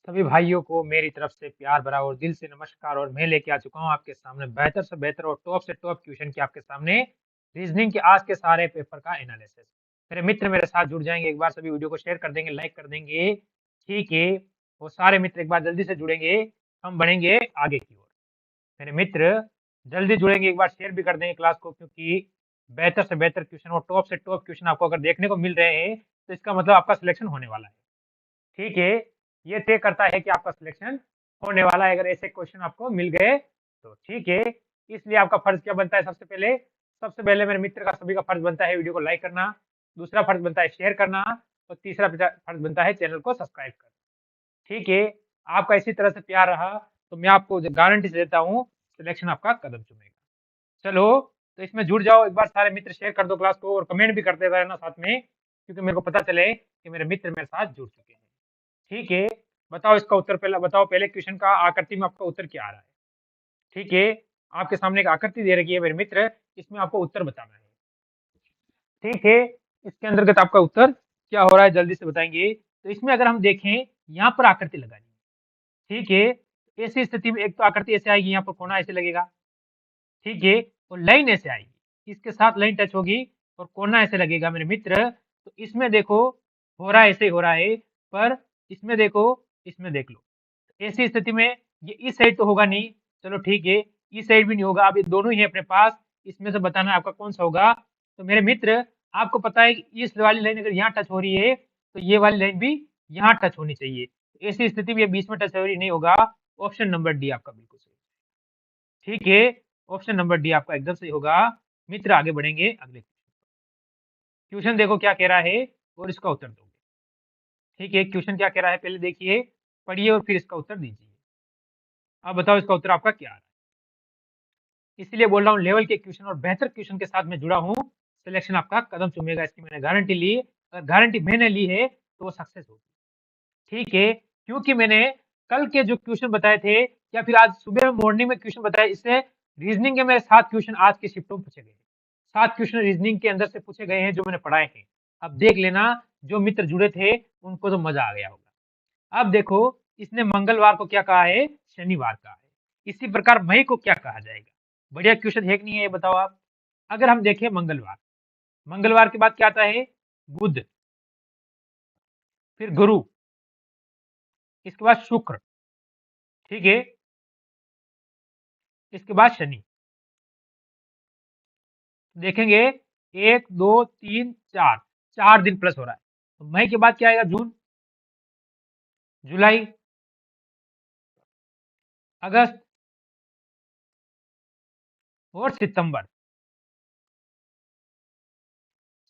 सभी भाइयों को मेरी तरफ से प्यार भरा और दिल से नमस्कार। और मैं लेके आ चुका हूँ आपके सामने बेहतर से बेहतर और टॉप से टॉप क्वेश्चन की आपके सामने रीजनिंग के आज के सारे पेपर का एनालिसिस। मेरे मित्र मेरे साथ जुड़ जाएंगे, एक बार सभी वीडियो को शेयर कर देंगे, लाइक कर देंगे। ठीक है, वो सारे मित्र एक बार जल्दी से जुड़ेंगे, हम बढ़ेंगे आगे की ओर। मेरे मित्र जल्दी जुड़ेंगे, एक बार शेयर भी कर देंगे क्लास को, क्योंकि बेहतर से बेहतर क्वेश्चन और टॉप से टॉप क्वेश्चन आपको अगर देखने को मिल रहे हैं तो इसका मतलब आपका सिलेक्शन होने वाला है। ठीक है, ये तय करता है कि आपका सिलेक्शन होने वाला है अगर ऐसे क्वेश्चन आपको मिल गए तो। ठीक है, इसलिए आपका फर्ज क्या बनता है? सबसे पहले मेरे मित्र का सभी का फर्ज बनता है वीडियो को लाइक करना, दूसरा फर्ज बनता है शेयर करना, और तीसरा फर्ज बनता है चैनल को सब्सक्राइब करना। ठीक है, आपका इसी तरह से प्यार रहा तो मैं आपको गारंटी से देता हूँ सिलेक्शन आपका कदम चुमेगा। चलो, तो इसमें जुड़ जाओ, एक बार सारे मित्र शेयर कर दो क्लास को और कमेंट भी करते रहना साथ में, क्योंकि मेरे को पता चले कि मेरे मित्र मेरे साथ जुड़ चुके हैं। ठीक है, बताओ इसका उत्तर, पहला बताओ, पहले क्वेश्चन का आकृति में आपका उत्तर क्या आ रहा है? ठीक है, आपके सामने एक आकृति दे रखी है मेरे मित्र, इसमें आपको उत्तर बताना है। ठीक है, इसके अंतर्गत आपका उत्तर क्या हो रहा है जल्दी से बताएंगे। तो इसमें अगर हम देखें, यहाँ पर आकृति लगानी है। ठीक है, ऐसी स्थिति में एक तो आकृति ऐसे आएगी, यहाँ पर कोना ऐसे लगेगा। ठीक है, और लाइन ऐसे आएगी, इसके साथ लाइन टच होगी और कोना ऐसे लगेगा मेरे मित्र। तो इसमें देखो, हो रहा है ऐसे ही हो रहा है, पर इसमें देखो, इसमें देख लो। ऐसी स्थिति में ये इस साइड तो होगा नहीं, चलो ठीक है, इस साइड भी नहीं होगा। अब ये दोनों ही है अपने पास, इसमें से बताना है आपका कौन सा होगा। तो मेरे मित्र, आपको पता है कि इस वाली लाइन अगर यहाँ टच हो रही है तो ये वाली लाइन भी यहाँ टच होनी चाहिए। ऐसी स्थिति में ये बीच में टच हो रही नहीं होगा। ऑप्शन नंबर डी आपका बिल्कुल सही। ठीक है, ऑप्शन नंबर डी आपका एकदम सही होगा। मित्र आगे बढ़ेंगे अगले क्वेश्चन, देखो क्या कह रहा है और इसका उत्तर दोगे। ठीक है, क्वेश्चन क्या कह रहा है पहले देखिए, पढ़िए और फिर इसका उत्तर दीजिए। अब बताओ इसका उत्तर आपका क्या आ रहा है? इसीलिए बोल रहा हूँ, लेवल के क्वेश्चन और बेहतर क्वेश्चन के साथ मैं जुड़ा हूँ, सिलेक्शन आपका कदम चूमेगा, इसकी मैंने गारंटी ली। अगर गारंटी मैंने ली है तो वो सक्सेस होगी। ठीक है, क्योंकि मैंने कल के जो क्वेश्चन बताए थे या फिर आज सुबह मॉर्निंग में क्वेश्चन बताए, इससे रीजनिंग के मेरे 7 क्वेश्चन आज के शिफ्टों में पूछे गए। 7 क्वेश्चन रीजनिंग के अंदर से पूछे गए हैं जो मैंने पढ़ाए हैं। अब देख लेना, जो मित्र जुड़े थे उनको तो मजा आ गया होगा। अब देखो, इसने मंगलवार को क्या कहा है, शनिवार कहा है। इसी प्रकार मई को क्या कहा जाएगा? बढ़िया क्वेश्चन है कि नहीं है, ये बताओ आप। अगर हम देखें मंगलवार, मंगलवार के बाद क्या आता है? बुध, फिर गुरु, इसके बाद शुक्र। ठीक है, इसके बाद शनि। देखेंगे, 1 2 3 4, 4 दिन प्लस हो रहा है। तो मई के बाद क्या आएगा? जून, जुलाई, अगस्त और सितंबर।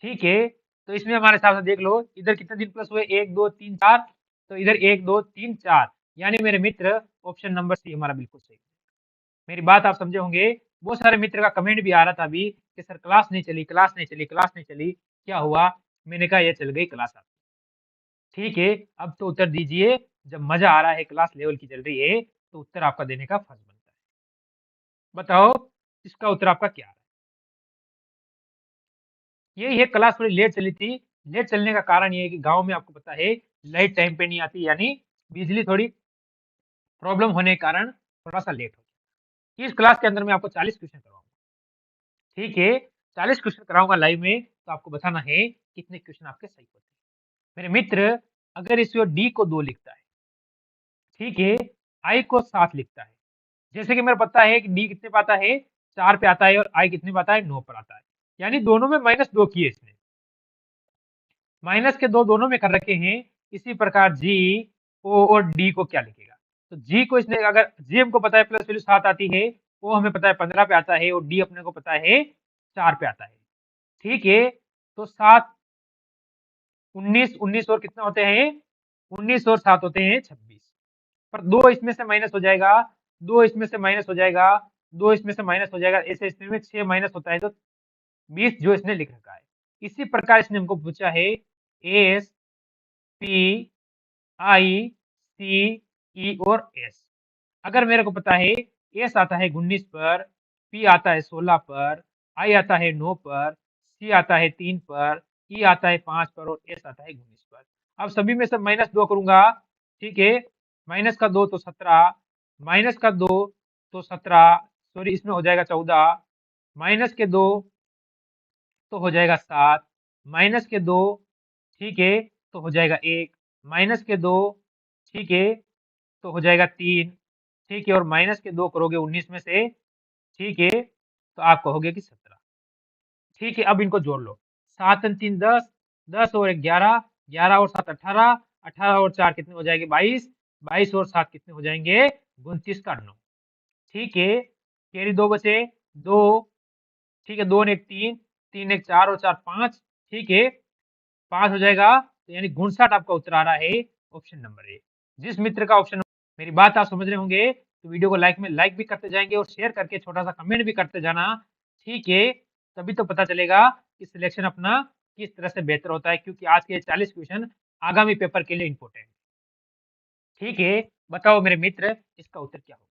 ठीक है, तो इसमें हमारे हिसाब से देख लो, इधर कितने दिन प्लस हुए? 1 2 3 4, तो इधर 1 2 3 4, यानी मेरे मित्र ऑप्शन नंबर सी हमारा बिल्कुल सही। मेरी बात आप समझे होंगे। बहुत सारे मित्र का कमेंट भी आ रहा था अभी कि सर क्लास नहीं चली, क्लास नहीं चली, क्लास नहीं चली, क्या हुआ? मैंने कहा ये चल गई क्लास आपकी। ठीक है, अब तो उत्तर दीजिए। जब मजा आ रहा है, क्लास लेवल की चल रही है, तो उत्तर आपका देने का फर्ज बनता है। बताओ इसका उत्तर आपका क्या है? यही है, क्लास थोड़ी लेट चली थी। लेट चलने का कारण ये है कि गांव में आपको पता है लाइट टाइम पे नहीं आती, यानी बिजली थोड़ी प्रॉब्लम होने के कारण थोड़ा सा लेट हो गया। इस क्लास के अंदर मैं आपको 40 क्वेश्चन करवाऊंगा। ठीक है, 40 क्वेश्चन कराऊंगा लाइव में, तो आपको बताना है कितने क्वेश्चन आपके सही होते हैं। मेरे मित्र, अगर इसमें डी को 2 लिखता है, ठीक है, आई को 7 लिखता है, जैसे कि मेरे पता है कि डी कितने पे आता है? 4 पे आता है, और आई कितने पे आता है? 9 पर आता है, यानी दोनों में -2 किए इसने। माइनस के 2 दोनों में कर रखे हैं। इसी प्रकार जी, ओ और डी को क्या लिखेगा? तो जी को इसने, अगर जी हमको पता है प्लस वैल्यू 7 आती है, ओ हमें पता है 15 पे आता है, और डी अपने को पता है 4 पे आता है। ठीक है, तो 7 19, 19 और कितना होते हैं? 19 और 7 होते हैं 26। पर 2 इसमें से माइनस हो जाएगा, 2 इसमें से माइनस हो जाएगा, 2 इसमें से माइनस हो जाएगा, ऐसे स्थिति में 6 माइनस होता है तो 20 जो इसने लिख रखा है। इसी प्रकार इसने हमको पूछा है एस, पी, आई, सी, ई और एस। अगर मेरे को पता है एस आता है 19 पर, पी आता है 16 पर, आई आता है 9 पर, सी आता है 3 पर, ई आता है 5 पर, और एस आता है 19 पर। अब सभी में से -2 करूंगा। ठीक है, माइनस का 2 तो 17, माइनस का 2 तो 17, सॉरी इसमें हो जाएगा 14, माइनस के 2 तो हो जाएगा 7, माइनस के 2 ठीक है तो हो जाएगा 1, माइनस के 2 ठीक है तो हो जाएगा 3, ठीक है, और माइनस के 2 करोगे 19 में से, ठीक है, तो आप कहोगे कि 17, ठीक है। अब इनको जोड़ लो, 7 और 3 10, 10 और 1 11, 11 और 7 18, 18 और 4 कितने हो जाएंगे 22, 22 और 7 कितने हो जाएंगे 29 का 9, ठीक है। कैरी 2 बचे, 2, ठीक है, 2 और 1 3, 3 एक 4 और 4 5, ठीक है, 5 हो जाएगा, तो यानी 59 आपका उत्तर आ रहा है ऑप्शन नंबर ए। जिस मित्र का ऑप्शन, मेरी बात आप समझ रहे होंगे तो वीडियो को लाइक भी करते जाएंगे और शेयर करके छोटा सा कमेंट भी करते जाना, ठीक है। तभी तो पता चलेगा कि सिलेक्शन अपना किस तरह से बेहतर होता है, क्योंकि आज के 40 क्वेश्चन आगामी पेपर के लिए इंपॉर्टेंट, ठीक है। बताओ मेरे मित्र इसका उत्तर क्या होगा।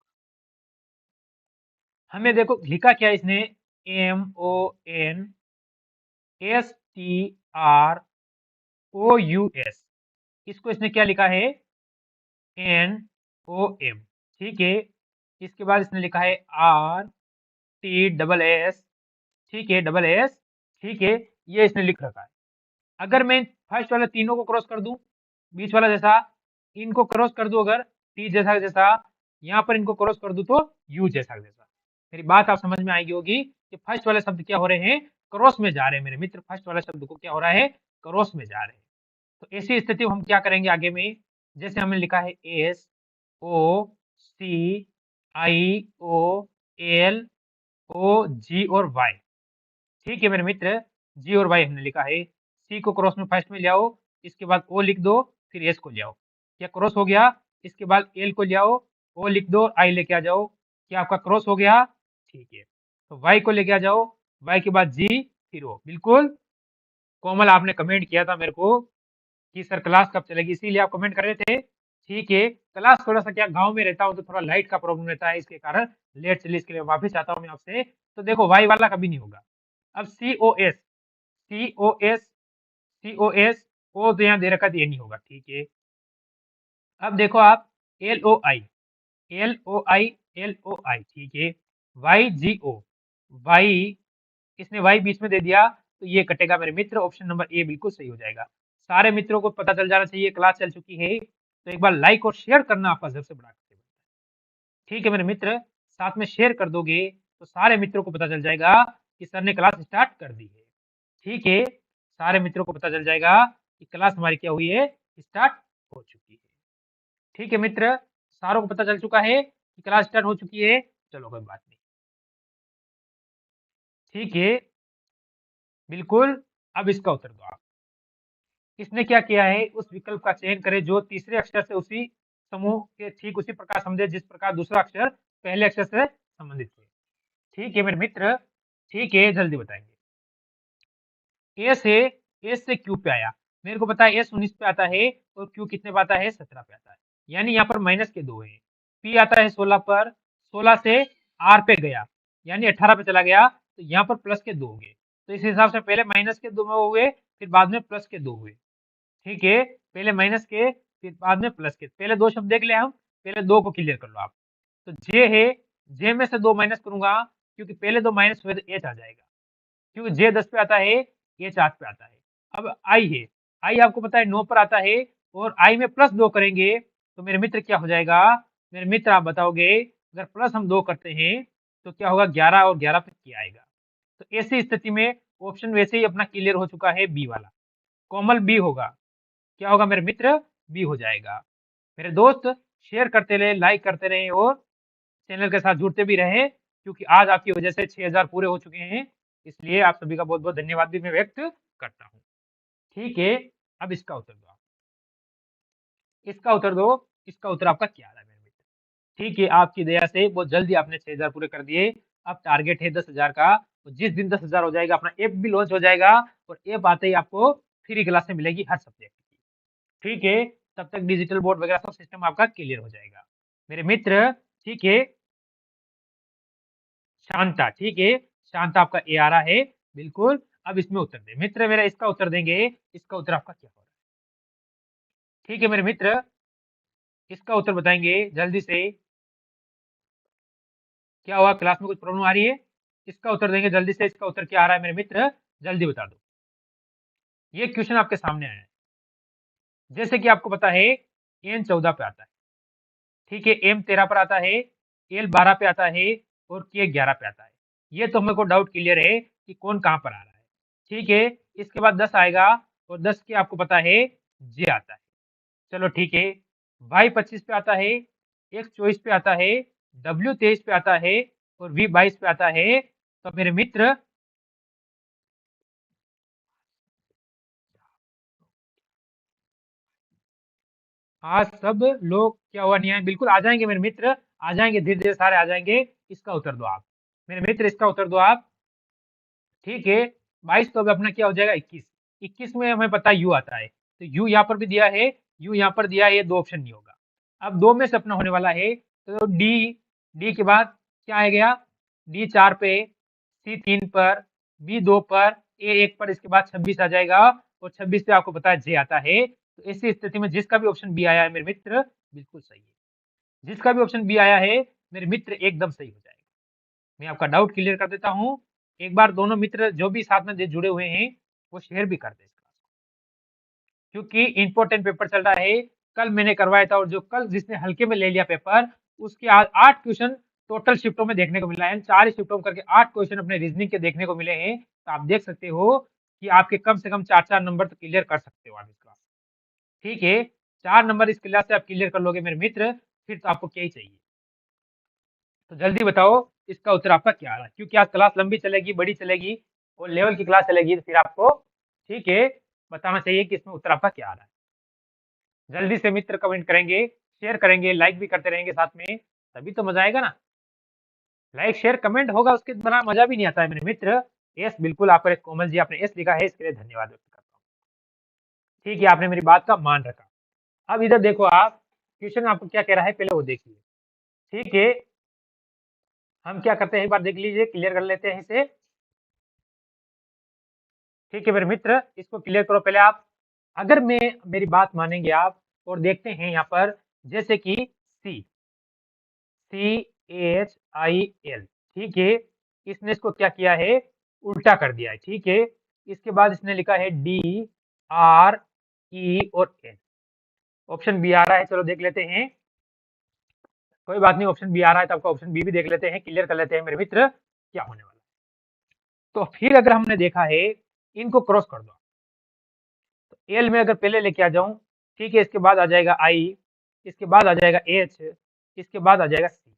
हमें देखो लिखा क्या है इसने, MONSTROUS, इसको इसने क्या लिखा है NOM, ठीक है। इसके बाद इसने लिखा है RTSS, ठीक है, डबल एस, ठीक है, ये इसने लिख रखा है। अगर मैं फर्स्ट वाले तीनों को क्रॉस कर दूं, बीच वाला जैसा इनको क्रॉस कर दूं, अगर टी जैसा जैसा यहाँ पर इनको क्रॉस कर दूं तो यू जैसा जैसा, मेरी बात आप समझ में आएगी होगी कि फर्स्ट वाले शब्द क्या हो रहे हैं, क्रॉस में जा रहे हैं मेरे मित्र, फर्स्ट वाले शब्द को क्या हो रहा है क्रॉस में जा रहे हैं। तो ऐसी स्थिति में हम क्या करेंगे आगे में, जैसे हमने लिखा है SOCIOLOG और वाई, ठीक है मेरे मित्र, जी और वाई हमने लिखा है। सी को क्रॉस में फर्स्ट में ले आओ, इसके बाद ओ लिख दो, फिर एस को ले आओ, क्या क्रॉस हो गया, इसके बाद एल को ले आओ, ओ लिख दो, आई लेके आ जाओ, क्या आपका क्रॉस हो गया, ठीक है। तो वाई को लेके आ जाओ, वाई के बाद जी, फिर ओ, बिल्कुल। कोमल आपने कमेंट किया था मेरे को कि सर क्लास कब चलेगी, इसीलिए आप कमेंट कर रहे थे, ठीक है। क्लास थोड़ा सा क्या गांव में रहता हूँ तो थोड़ा लाइट का प्रॉब्लम रहता है, इसके कारण लेट चली, इसके लिए माफी चाहता हूँ मैं आपसे। तो देखो वाई वाला कभी नहीं होगा। अब COS, COS, COS, ओ तो यहाँ दे रखा, तो ये नहीं होगा, ठीक है। अब देखो आप LOI, LOI, LOI, ठीक है, YGO, वाई, इसने वाई बीच में दे दिया तो ये कटेगा मेरे मित्र, ऑप्शन नंबर ए बिल्कुल सही हो जाएगा। सारे मित्रों को पता चल जाना चाहिए क्लास चल चुकी है, तो एक बार लाइक और शेयर करना आपका सबसे बड़ा कर्तव्य है, ठीक है मेरे मित्र। साथ में शेयर कर दोगे तो सारे मित्रों को पता चल जाएगा कि सर ने क्लास स्टार्ट कर दी है, ठीक है। सारे मित्रों को पता चल जाएगा कि क्लास हमारी क्या हुई है, स्टार्ट हो चुकी है, ठीक है मित्र। सारों को पता चल चुका है कि क्लास स्टार्ट हो चुकी है, चलो कोई बात नहीं, ठीक है, बिल्कुल। अब इसका उत्तर दो आप। इसने क्या किया है, उस विकल्प का चयन करें जो तीसरे अक्षर से उसी समूह के ठीक उसी प्रकार समझे जिस प्रकार दूसरा अक्षर पहले अक्षर से संबंधित है, ठीक है मेरे मित्र, ठीक है, जल्दी बताएंगे। ए से, एस से क्यू पे आया, मेरे को पता है एस 19 पे आता है और क्यू कितने पे आता है 17 पे आता है, यानी यहाँ पर माइनस के 2 है। पी आता है 16 पर, 16 से आर पे गया यानी 18 पे चला गया, तो यहाँ पर प्लस के 2 हो गए, तो इस हिसाब से पहले माइनस के 2 हुए, फिर बाद में प्लस के 2 हुए, ठीक है। पहले माइनस के फिर बाद में प्लस के, पहले दो शब्द देख ले हम, पहले दो को क्लियर कर लो आप। तो जे है, जे में से 2 माइनस करूंगा क्योंकि पहले 2 माइनस हुए तो एच आ जाएगा, क्योंकि जे 10 पे आता है, एच 8 पे आता है। अब आई है, आई आपको पता है 9 पर आता है, और आई में प्लस 2 करेंगे तो मेरे मित्र क्या हो जाएगा, मेरे मित्र आप बताओगे, अगर प्लस हम 2 करते हैं तो क्या होगा, 11 और 11 पे क्या आएगा। तो ऐसी स्थिति में ऑप्शन वैसे ही अपना क्लियर हो चुका है, बी वाला, कोमल बी होगा, क्या होगा मेरे मित्र, बी हो जाएगा। मेरे दोस्त शेयर करते रहे, लाइक करते रहे और चैनल के साथ जुड़ते भी रहे, क्योंकि आज आपकी वजह से 6000 पूरे हो चुके हैं, इसलिए आप सभी का बहुत बहुत धन्यवाद भी मैं व्यक्त करता हूँ, ठीक है। अब इसका उत्तर दो आप, इसका उत्तर दो, इसका उत्तर आपका क्या आ रहा है मेरे मित्र, ठीक है। आपकी दया से बहुत जल्दी आपने 6000 पूरे कर दिए, अब टारगेट है 10,000 का, तो जिस दिन 10,000 हो जाएगा अपना ऐप भी लॉन्च हो जाएगा, और ऐप आते ही आपको फ्री क्लासें मिलेगी हर सब्जेक्ट की, ठीक है। तब तक डिजिटल बोर्ड वगैरह सब सिस्टम आपका क्लियर हो जाएगा मेरे मित्र, ठीक है। शांता, ठीक है, शांता आपका ए आ रहा है, बिल्कुल। अब इसमें उत्तर दे मित्र, मेरा इसका उत्तर देंगे, इसका उत्तर आपका क्या हो रहा है, ठीक है मेरे मित्र। इसका उत्तर बताएंगे जल्दी से। क्या हुआ, क्लास में कुछ प्रॉब्लम आ रही है? इसका उत्तर देंगे जल्दी से। इसका उत्तर क्या आ रहा है मेरे मित्र, जल्दी बता दो। ये क्वेश्चन आपके सामने आया है। जैसे कि आपको पता है एन 14 पे आता है, ठीक है, एम 13 पर आता है, एल 12 पे आता है और के 11 पे आता है। ये तो मेरे को डाउट क्लियर है कि कौन कहाँ पर आ रहा है। ठीक है, इसके बाद 10 आएगा और 10 के आपको पता है जे आता है। चलो ठीक है, वाई 25 पे आता है, एक्स 24 पे आता है, डब्ल्यू 23 पे आता है और वी 22 पे आता है। तो मेरे मित्र आज सब लोग क्या हुआ, नहीं आए? बिल्कुल आ जाएंगे मेरे मित्र, आ जाएंगे, धीरे धीरे सारे आ जाएंगे। इसका उत्तर दो आप मेरे मित्र, इसका उत्तर दो आप। ठीक है, 22 तो अब अपना क्या हो जाएगा 21। 21 में हमें पता है यू आता है, तो यू यहाँ पर भी दिया है, यू यहाँ पर दिया है, ये दो ऑप्शन नहीं होगा। अब दो में से अपना होने वाला है, तो डी, डी के बाद क्या आ गया, डी 4 पे, सी 3 पर, बी 2 पर, ए 1 पर, इसके बाद 26 आ जाएगा और 26 से आपको पता है जे आता है। तो ऐसी स्थिति में जिसका भी ऑप्शन बी आया है मेरे मित्र बिल्कुल सही है। जिसका भी ऑप्शन बी आया है मेरे मित्र एकदम सही हो जाएगा। मैं आपका डाउट क्लियर कर देता हूँ। एक बार दोनों मित्र जो भी साथ में जुड़े हुए हैं वो शेयर भी कर दे, क्योंकि इंपॉर्टेंट पेपर चल रहा है। कल मैंने करवाया था और जो कल जिसने हल्के में ले लिया पेपर, उसके आज 8 क्वेश्चन टोटल शिफ्टों में देखने को मिला है। 4 शिफ्टों में करके 8 क्वेश्चन अपने रीजनिंग के देखने को मिले हैं। तो आप देख सकते हो कि आपके कम से कम 4-4 नंबर तो क्लियर कर सकते हो आप इस क्लास। ठीक है, 4 नंबर इस क्लास से आप क्लियर कर लोगे मेरे मित्र, फिर तो आपको क्या ही चाहिए। तो जल्दी बताओ इसका उत्तर आपका क्या आ रहा है, क्योंकि आज क्लास लंबी चलेगी, बड़ी चलेगी और लेवल की क्लास चलेगी, तो फिर आपको ठीक है बताना चाहिए कि इसमें उत्तर आपका क्या आ रहा है। जल्दी से मित्र कमेंट करेंगे, शेयर करेंगे, लाइक भी करते रहेंगे साथ में, तभी तो मजा आएगा ना। लाइक शेयर कमेंट होगा उसके बिना मजा भी नहीं आता है मेरे मित्र। यस बिल्कुल, आपका कोमल जी आपने यस लिखा है, इसके लिए धन्यवाद व्यक्त करता हूँ। ठीक है, आपने मेरी बात का मान रखा। अब इधर देखो आप, क्वेश्चन आपको क्या कह रहा है पहले वो देखिए। ठीक है, हम क्या करते हैं एक बार देख लीजिए, क्लियर कर लेते हैं इसे। ठीक है मेरे मित्र, इसको क्लियर करो पहले आप। अगर मैं मेरी बात मानेंगे आप और देखते हैं यहाँ पर, जैसे कि सी, CHIL, ठीक है, इसने इसको क्या किया है, उल्टा कर दिया है। ठीक है, इसके बाद इसने लिखा है DRE और N। ऑप्शन बी आ रहा है, चलो देख लेते हैं। कोई बात नहीं, ऑप्शन बी आ रहा है तो आपका ऑप्शन बी भी देख लेते हैं, क्लियर कर लेते हैं मेरे मित्र क्या होने वाला है। तो फिर अगर हमने देखा है, इनको क्रॉस कर दो। तो एल में अगर पहले लेके आ जाऊं, ठीक है, इसके बाद आ जाएगा आई, इसके बाद आ जाएगा एच, इसके बाद आ जाएगा सी।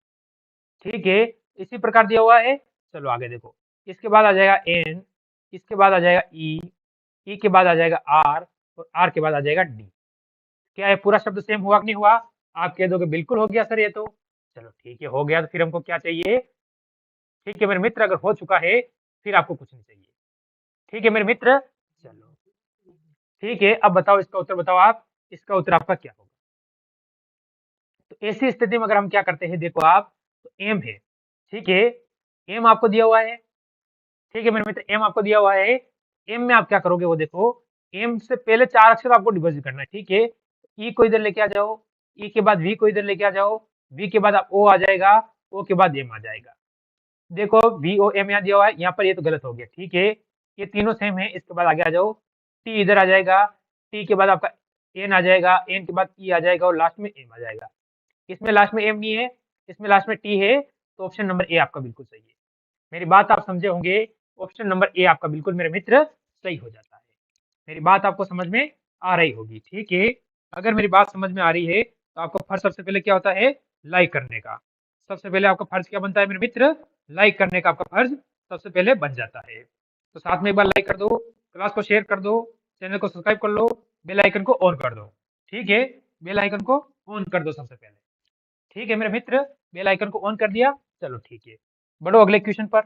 ठीक है, इसी प्रकार दिया हुआ है। चलो आगे देखो, इसके बाद आ जाएगा एन, इसके बाद आ जाएगा ई, ई के बाद आ जाएगा आर और आर के बाद आ जाएगा डी। क्या है पूरा शब्द सेम हुआ कि नहीं हुआ? आप कह दोगे बिल्कुल हो गया सर ये तो। चलो ठीक है, हो गया तो फिर हमको क्या चाहिए? ठीक है मेरे मित्र, अगर हो चुका है फिर आपको कुछ नहीं चाहिए। ठीक है मेरे मित्र, चलो ठीक है, अब बताओ इसका उत्तर बताओ आप, इसका उत्तर आपका क्या होगा? तो ऐसी स्थिति में अगर हम क्या करते हैं देखो आप, तो एम है, ठीक है, एम आपको दिया हुआ है। ठीक है मेरे मित्र, एम आपको दिया हुआ है। एम में आप क्या करोगे वो देखो, एम से पहले 4 अक्षर आपको डिपॉजिट करना है। ठीक है, ई को इधर लेके आ जाओ, ई के बाद वी को इधर लेके आ जाओ, वी के बाद ओ आ जाएगा, ओ के बाद एम आ जाएगा। देखो वी ओ एम यहाँ दिया हुआ है, यहाँ पर ये तो गलत हो गया। ठीक है, ये तीनों सेम है, इसके बाद आगे आ जाओ, टी इधर आ जाएगा, टी के बाद आपका एन आ जाएगा, एन के बाद ई आ जाएगा और लास्ट में एम आ जाएगा। इसमें लास्ट में एम नहीं है, इसमें लास्ट में टी है, तो ऑप्शन नंबर ए आपका बिल्कुल सही है। मेरी बात आप समझे होंगे, ऑप्शन नंबर ए आपका बिल्कुल मेरे मित्र सही हो जाता है। मेरी बात आपको समझ में आ रही होगी। ठीक है, अगर मेरी बात समझ में आ रही है तो आपका फर्ज सबसे पहले क्या होता है, लाइक करने का। सबसे पहले आपका फर्ज क्या बनता है मेरे मित्र, लाइक करने का आपका फर्ज सबसे पहले बन जाता है। तो साथ में एक बार लाइक कर दो, क्लास को शेयर कर दो, चैनल को सब्सक्राइब कर लो, बेल आइकन को ऑन कर दो। ठीक है, बेल आइकन को ऑन कर दो सबसे पहले। ठीक है मेरे मित्र, बेल आइकन को ऑन कर दिया। चलो ठीक है, बढ़ो अगले क्वेश्चन पर।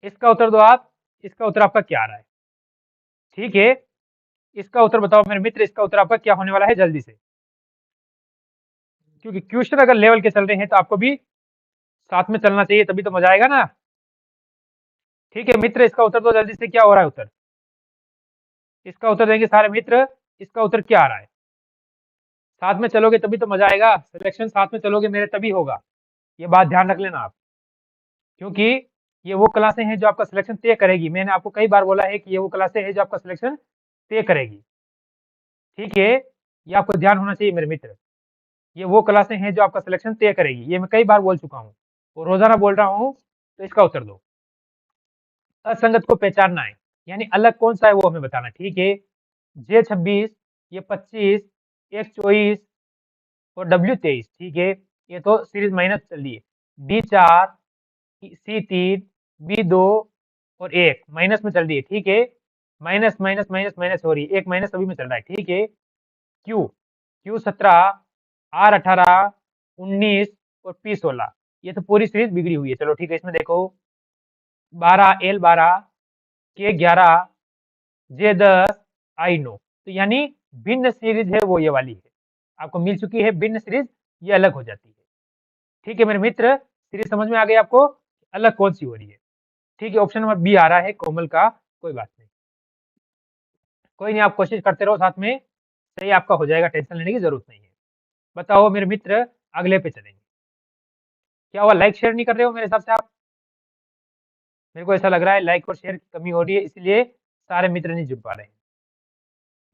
इसका उत्तर दो आप, इसका उत्तर आपका क्या आ रहा है? ठीक है, इसका उत्तर बताओ मेरे मित्र, इसका उत्तर आपका क्या होने वाला है जल्दी से, क्योंकि क्वेश्चन अगर लेवल के चल रहे हैं तो आपको भी साथ में चलना चाहिए, तभी तो मजा आएगा ना। ठीक है मित्र, इसका उत्तर दो जल्दी से, क्या हो रहा है उत्तर? इसका उत्तर देंगे सारे मित्र, इसका उत्तर क्या आ रहा है? साथ में चलोगे तभी तो मजा आएगा, सिलेक्शन साथ में चलोगे मेरे तभी होगा, ये बात ध्यान रख लेना आप। क्योंकि ये वो क्लासें हैं जो आपका सिलेक्शन तय करेगी, मैंने आपको कई बार बोला है कि ये वो क्लासें हैं जो आपका सिलेक्शन तय करेगी, ठीक है, ये आपको ध्यान होना चाहिए मेरे मित्र। ये वो क्लासें हैं जो आपका सिलेक्शन तय करेगी, ये मैं कई बार बोल चुका हूँ और रोजाना बोल रहा हूँ, तो इसका उत्तर दो। असंगत को पहचानना है, यानी अलग कौन सा है वो हमें बताना, ठीक है। J26, ये 25, एक 24 और W23, ठीक है, ये तो सीरीज माइनस चल रही है। D4, C3, B2 और एक माइनस में चल रही है, ठीक है, माइनस माइनस माइनस माइनस हो रही है, एक माइनस अभी में चल रहा है, ठीक है। Q17, R18, 19 और P16, ये तो पूरी सीरीज बिगड़ी हुई है। चलो ठीक है, इसमें देखो 12, L12, K11, J10, I9, तो यानी भिन्न सीरीज है वो ये वाली है, आपको मिल चुकी है भिन्न सीरीज, ये अलग हो जाती है, ठीक है मेरे मित्र। सीरीज समझ में आ गई आपको, अलग कौन सी हो रही है, ठीक है। ऑप्शन नंबर बी आ रहा है कोमल का, कोई बात नहीं, कोई नहीं, आप कोशिश करते रहो, साथ में सही आपका हो जाएगा, टेंशन लेने की जरूरत नहीं है। बताओ मेरे मित्र, अगले पे चलेंगे। क्या हुआ, लाइक शेयर नहीं कर रहे हो मेरे हिसाब से आप? मेरे को ऐसा लग रहा है लाइक और शेयर की कमी हो रही है, इसलिए सारे मित्र नहीं जुड़ पा रहे हैं।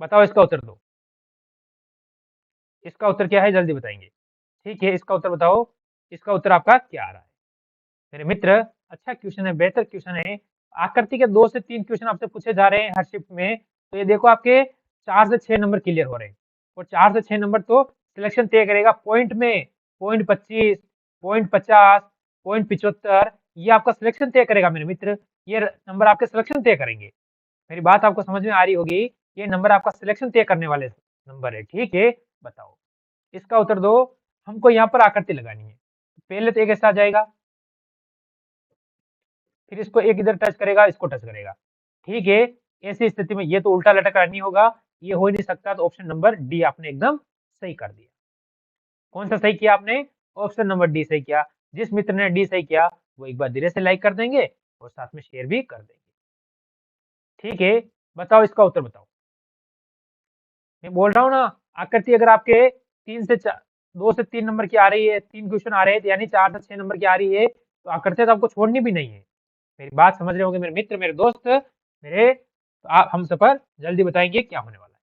बताओ इसका उत्तर दो, इसका उत्तर क्या है जल्दी बताएंगे, ठीक है, इसका उत्तर बताओ, इसका उत्तर आपका क्या आ रहा है मेरे मित्र? अच्छा क्वेश्चन है, बेहतर क्वेश्चन है। आकृति के 2 से 3 क्वेश्चन आपसे पूछे जा रहे हैं हर शिफ्ट में, तो ये देखो आपके 4 से 6 नंबर क्लियर हो रहे हैं, और 4 से 6 नंबर तो सिलेक्शन तय करेगा पॉइंट में, पॉइंट 25, पॉइंट 50, पॉइंट 75, ये आपका सिलेक्शन तय करेगा मेरे मित्र, ये नंबर आपके सिलेक्शन तय करेंगे। मेरी बात आपको समझ में आ रही होगी, ये नंबर आपका सिलेक्शन तय करने वाले नंबर है, ठीक है। बताओ इसका उत्तर दो, हमको यहाँ पर आकृति लगानी है, पहले तो एक ऐसा आ जाएगा, फिर इसको एक इधर टच करेगा, इसको टच करेगा, ठीक है। ऐसी स्थिति में ये तो उल्टा लटका नहीं होगा, ये हो ही नहीं सकता, तो ऑप्शन नंबर डी आपने एकदम सही कर दिया। कौन सा सही किया आपने? ऑप्शन नंबर डी सही किया। जिस मित्र ने डी सही किया वो एक बार धीरे से लाइक कर देंगे और साथ में शेयर भी कर देंगे, ठीक है। बताओ इसका उत्तर बताओ, मैं बोल रहा हूँ ना, आकृति अगर आपके 2 से 3 नंबर की आ रही है, 3 क्वेश्चन आ रहे हैं, तो यानी 4 से 6 नंबर की आ रही है, तो आकृति तो आपको छोड़नी भी नहीं है। मेरी बात समझ रहे होंगे मेरे मित्र, मेरे दोस्त, मेरे, तो आप हम सफर जल्दी बताएंगे क्या होने वाला है,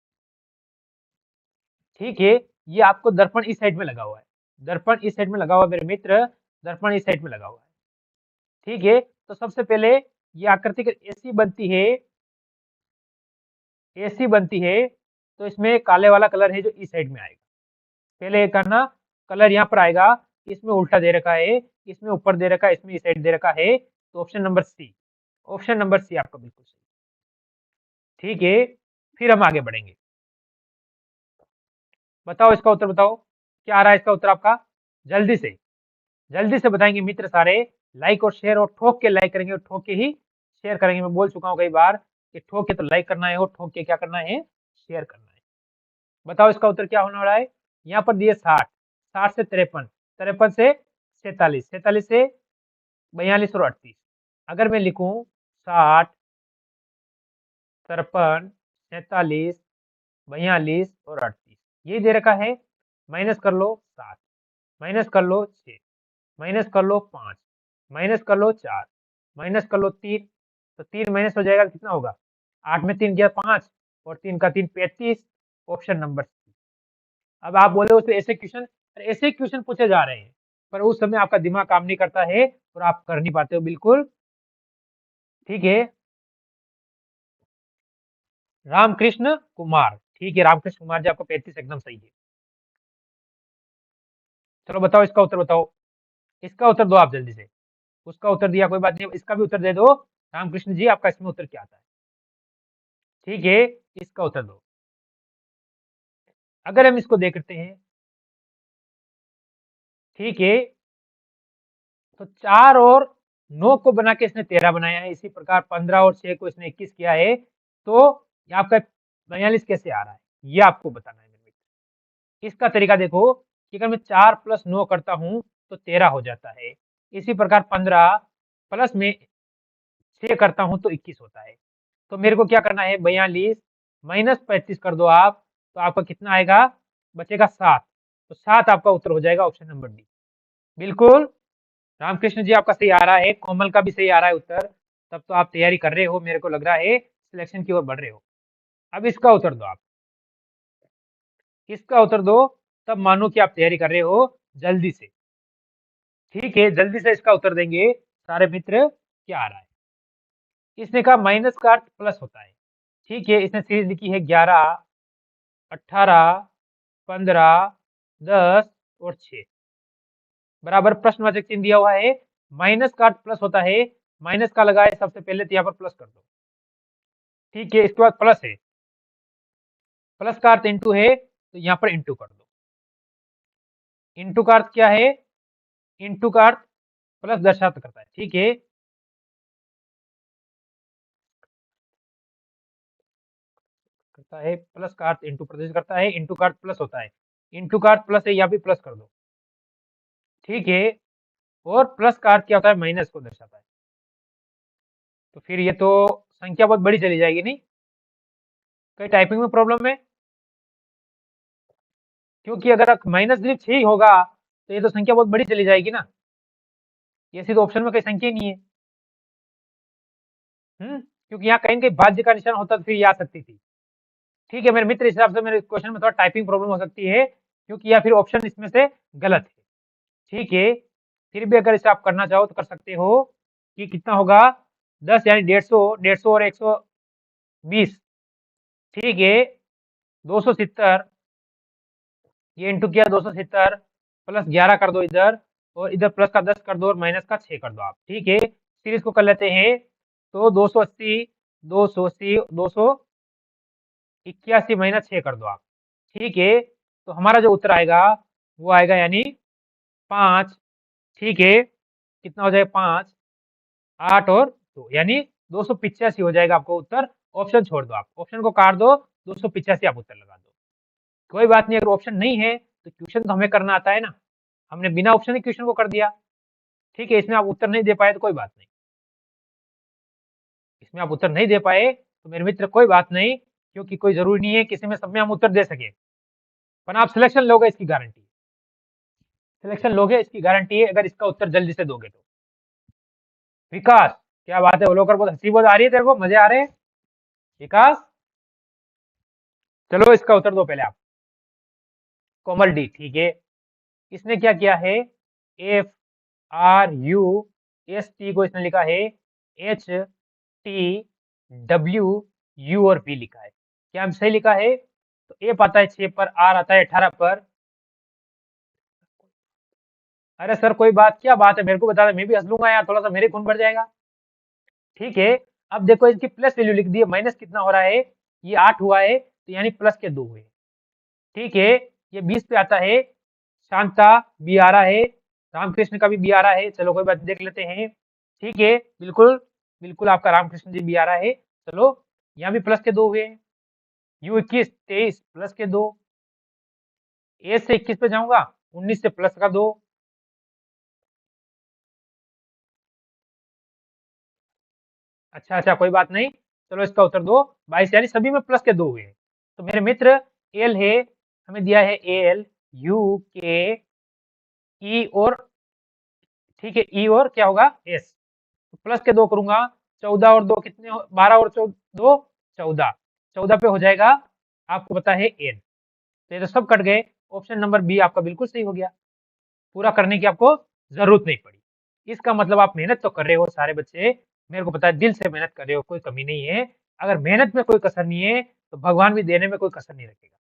ठीक है। ये आपको दर्पण इस साइड में लगा हुआ है, दर्पण इस साइड में लगा हुआ है मेरे मित्र, दर्पण इस साइड में लगा हुआ है, ठीक है। तो सबसे पहले ये आकृति ऐसी बनती है, ऐसी बनती है, तो इसमें काले वाला कलर है जो इस साइड में आएगा, पहले ये करना, कलर यहाँ पर आएगा, इसमें उल्टा दे रखा है, इसमें ऊपर दे रखा है, इसमें इस साइड दे रखा है, तो option number C, option number C आपका बिल्कुल सही, ठीक है। फिर हम आगे बढ़ेंगे, बताओ इसका उत्तर बताओ, क्या आ रहा है इसका उत्तर आपका? जल्दी से, जल्दी से बताएंगे मित्र सारे, लाइक और शेयर, और ठोक के लाइक करेंगे और ठोक के ही शेयर करेंगे। मैं बोल चुका हूँ कई बार कि ठोक के तो लाइक करना है और ठोक के क्या करना है, शेयर करना है। बताओ इसका उत्तर क्या होने वाला है? यहाँ पर दिए 60, 60 से 53, 53 से 47, 47 से 42 और 38, अगर मैं लिखूं 60, 53, 47, 42 और 38, ये दे रखा है, माइनस कर लो 7, माइनस कर लो 6, माइनस कर लो 5, माइनस कर लो 4, माइनस कर लो 3, तो 3 माइनस हो जाएगा, कितना होगा? 8 में 3 गया 5, और 3 का 3 35, ऑप्शन नंबर सी। अब आप बोले उससे ऐसे क्वेश्चन, ऐसे क्वेश्चन पूछे जा रहे हैं, पर उस समय आपका दिमाग काम नहीं करता है और आप कर नहीं पाते हो बिल्कुल, ठीक है। रामकृष्ण कुमार, ठीक है, रामकृष्ण कुमार जी आपको 35 एकदम सही है। चलो बताओ इसका उत्तर बताओ, इसका उत्तर दो आप जल्दी से, उसका उत्तर दिया कोई बात नहीं, इसका भी उत्तर दे दो। रामकृष्ण जी आपका इसमें उत्तर क्या आता है, ठीक है, इसका उत्तर दो। अगर हम इसको देखते हैं, ठीक है, तो 4 और 9 को बना के इसने 13 बनाया है, इसी प्रकार 15 और 6 को इसने 21 किया है, तो ये आपका 42 कैसे आ रहा है, ये आपको बताना है मेरे मित्र। इसका तरीका देखो कि अगर मैं 4 + 9 करता हूं तो 13 हो जाता है, इसी प्रकार 15 प्लस में 6 करता हूं तो 21 होता है। तो मेरे को क्या करना है, 42 - 35 कर दो आप, तो आपका कितना आएगा, बचेगा 7, तो 7 आपका उत्तर हो जाएगा ऑप्शन नंबर डी। बिल्कुल रामकृष्ण जी आपका सही आ रहा है, कोमल का भी सही आ रहा है उत्तर। तब तो आप तैयारी कर रहे हो, मेरे को लग रहा है सिलेक्शन की ओर बढ़ रहे हो। अब इसका उत्तर दो आप, इसका उत्तर दो, तब मानो कि आप तैयारी कर रहे हो जल्दी से। ठीक है, जल्दी से इसका उत्तर देंगे सारे मित्र। क्या आ रहा है? इसने कहा माइनस का अर्थ प्लस होता है। ठीक है, इसने सीरीज लिखी है 11, 18, 15, 10 और 6 बराबर प्रश्नवाचक चिन्ह दिया हुआ है। माइनस का अर्थ प्लस होता है, माइनस का लगा है सबसे पहले, तो यहाँ पर प्लस कर दो। ठीक है, इसके बाद प्लस है, प्लस का अर्थ इंटू है, तो यहाँ पर इंटू कर दो। इंटू का अर्थ क्या है? इंटू का अर्थ प्लस दर्शाता करता है। ठीक है, करता है प्लस का अर्थ इंटू प्रदर्शित करता है, इंटू का अर्थ प्लस होता है। इंटू का अर्थ प्लस है, यहाँ भी प्लस कर दो। ठीक है, और प्लस का अर्थ क्या होता है? माइनस को दर्शाता है। तो फिर ये तो संख्या बहुत बड़ी चली जाएगी नहीं? कहीं टाइपिंग में प्रॉब्लम है? क्योंकि अगर माइनस सिर्फ 6 ही होगा तो ये तो संख्या बहुत बड़ी चली जाएगी ना। ये सीधे ऑप्शन में कोई संख्या ही नहीं है। क्योंकि यहाँ कहीं ना कहीं भाज्य का निशान होता तो फिर ये आ सकती थी। ठीक है मेरे मित्र, इस हिसाब से मेरे क्वेश्चन में थोड़ा टाइपिंग प्रॉब्लम हो सकती है, क्योंकि या फिर ऑप्शन इसमें से गलत है। ठीक है, फिर भी अगर इसे आप करना चाहो तो कर सकते हो। कि कितना होगा? 10 यानी 150, 150 और 120। ठीक है, 270, ये इंटू किया 270, प्लस 11 कर दो इधर, और इधर प्लस का 10 कर दो, और माइनस का 6 कर दो आप। ठीक है, फिर इसको कर लेते हैं। तो 280, 280, 281 माइनस 6 कर दो आप। ठीक है, तो हमारा जो उत्तर आएगा वो आएगा यानी 5। ठीक है, कितना हो जाएगा? 5, 8 और 2 यानी 285 हो जाएगा आपको उत्तर। ऑप्शन छोड़ दो, आप ऑप्शन को काट दो, 285 आप उत्तर लगा दो। कोई बात नहीं, अगर ऑप्शन नहीं है तो क्वेश्चन तो हमें करना आता है ना। हमने बिना ऑप्शन ही क्वेश्चन को कर दिया। ठीक है, इसमें आप उत्तर नहीं दे पाए तो कोई बात नहीं, इसमें आप उत्तर नहीं दे पाए तो मेरे मित्र कोई बात नहीं, क्योंकि कोई जरूरी नहीं है किसी में सब में हम उत्तर दे सके। पर आप सिलेक्शन लोगे इसकी गारंटी, सिलेक्शन लोगे इसकी गारंटी है अगर इसका उत्तर जल्दी से दोगे तो। विकास, क्या बात है, बोलो कर, बहुत हंसी बहुत आ रही है तेरे को, मजे आ रहे हैं विकास। चलो इसका उत्तर दो पहले आप। कोमल डी। ठीक है, इसने क्या किया है? FRUST को इसने लिखा है HTWU और V लिखा है। क्या हम सही लिखा है? तो F आता है 6 पर, R आता है 18 पर। अरे सर कोई बात, क्या बात है, मेरे को बता दे, मैं भी हंस लूंगा यार, थोड़ा सा मेरे खून बढ़ जाएगा। ठीक है, अब देखो इसकी प्लस वैल्यू लिख दी है, माइनस कितना हो रहा है? ये 8 हुआ है, तो यानी प्लस के 2 हुए। ठीक है, ये 20 पे आता है। शांता बी आ रहा है, रामकृष्ण का भी बी आ रहा है, चलो कोई बात देख लेते हैं। ठीक है, बिल्कुल बिल्कुल आपका रामकृष्ण जी बी आ रहा है। चलो, यहाँ भी प्लस के 2 हुए हैं। U21 23 प्लस के 2, ए से 21 पे जाऊंगा, 19 से प्लस का 2। अच्छा अच्छा कोई बात नहीं, चलो इसका उत्तर दो। 22 यानी सभी में प्लस के 2 हुए हैं। तो मेरे मित्र एल है, हमें दिया है एल, UK, ई और, ठीक है, ई और क्या होगा? एस। तो प्लस के 2 करूंगा, 14 और 2 कितने 12 और 2 14, 14 पे हो जाएगा आपको पता है एन। तो ये तो सब कट गए, ऑप्शन नंबर बी आपका बिल्कुल सही हो गया। पूरा करने की आपको जरूरत नहीं पड़ी। इसका मतलब आप मेहनत तो कर रहे हो सारे बच्चे, मेरे को पता है दिल से मेहनत कर रहे हो, कोई कमी नहीं है। अगर मेहनत में कोई कसर नहीं है तो भगवान भी देने में कोई कसर नहीं रखेगा।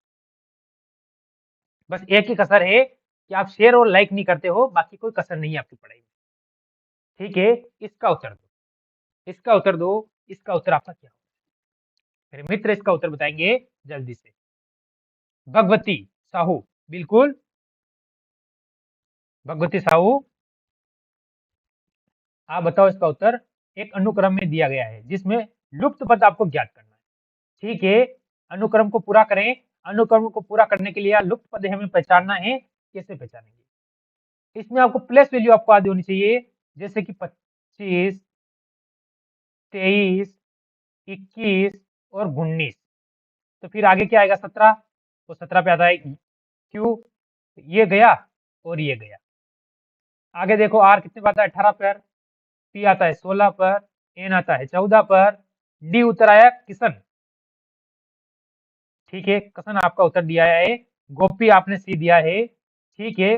बस एक ही कसर है कि आप शेयर और लाइक नहीं करते हो, बाकी कोई कसर नहीं है आपकी पढ़ाई में। ठीक है, इसका उत्तर दो, इसका उत्तर दो, इसका उत्तर आपका क्या होगा? मेरे मित्र इसका उत्तर बताएंगे जल्दी से। भगवती साहू, बिल्कुल भगवती साहू। आप बताओ इसका उत्तर। एक अनुक्रम में दिया गया है जिसमें लुप्त पद आपको ज्ञात करना है। ठीक है, अनुक्रम को पूरा करें। अनुक्रम को पूरा करने के लिए लुप्त पद हमें पहचानना है। कैसे पहचानेंगे? इसमें आपको प्लस वैल्यू आपको आदि होनी चाहिए, जैसे कि 25, 23, 21 और 19। तो फिर आगे क्या आएगा? 17। तो 17 पे आता है क्यू ये गया और ये गया। आगे देखो आर कितने पर आता है 18 पर, पी आता है 16 पर, एन आता है 14 पर, डी उत्तर आया किशन। ठीक है, कसन आपका उत्तर दिया है, गोपी आपने सी दिया है। ठीक है,